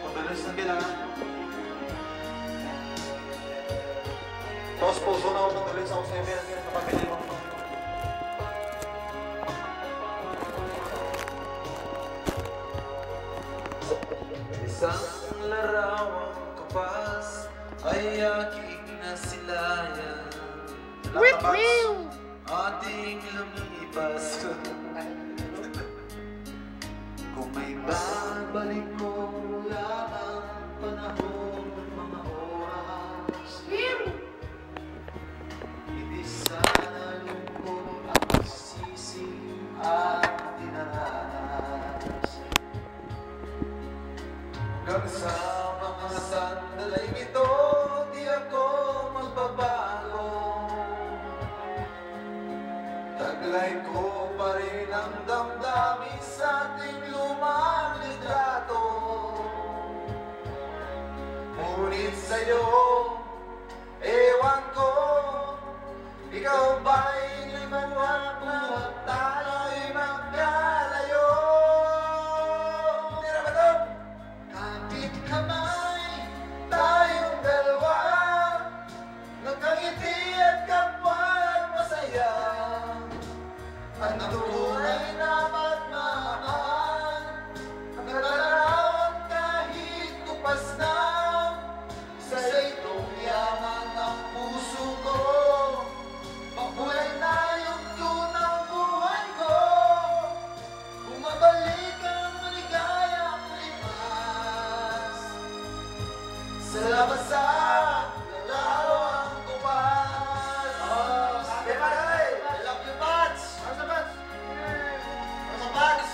Madalas na kailangan. Tapos puso na ako madalas ako sa email sa pamilya mo. Isang larawang kapas ay aking nasilayan. Ating lumipas. Kung may babalik ko lamang panahon, mga oras, hindi sana lungkot ang pagsisisi at dinaranas. Hanggang sa mga sandaling ito, di ako magbabago. Taglay ko pa rin ang damdamin sa ating lumang litrato. Ngunit sa'yo, ewan ko, ikaw ba'y limanwag na tayo'y magkalayo? Tira ba ito? Kapit kamay, tayong dalawa, nagkangiti at kapwa masaya. At tunay na magmamahal, ang nalarawan kahit kupas na, sa itong yaman ng puso ko. Makulay na yung tunang buhay ko, bumabalik ang maligayang lipas. Salamat sa larawang kupas. Sabi ba rin? I love you, Bats! Ano sa Bats? Ano sa Bats?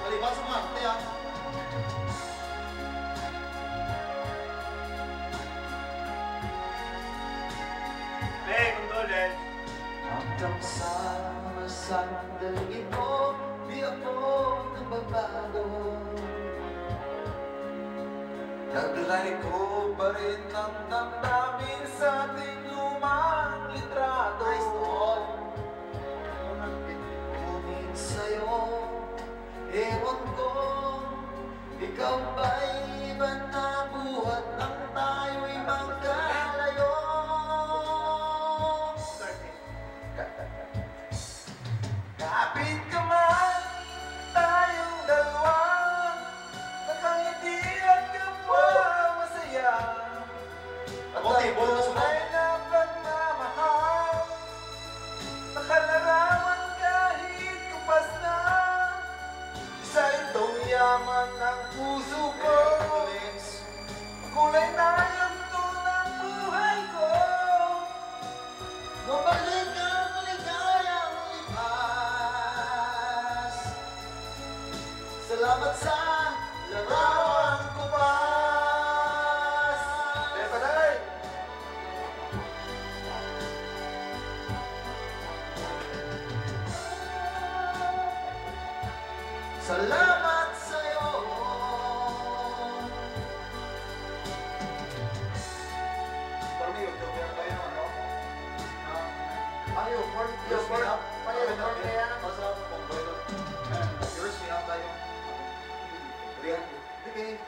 Balibat sa mga kaya. Hey, Condolen! Hanggang sa mga sandaling ito, di ako nagbabago. Taglay ko pa rin ang damdamin sa ating lumang litrato. Ngunit sa'yo, ewan ko, ikaw ba'y iba na buhat nang tayo'y magkalayo? Kapit kamay, tayong dalawa, nakangiti at kapwa masaya. At ang tunay na pagmamahal, nakalarawan kahit kupas na, isa itong yaman ng puso ko. Kulay na yung tunang buhay ko, mabalik ang maligayang lipas. Salamat sa larawang kupas. Bepaday! Salamat sa'yo. Torneo, torneo kayo, ano? Ayaw, yours me up. Yours me up tayo. 300. Okay.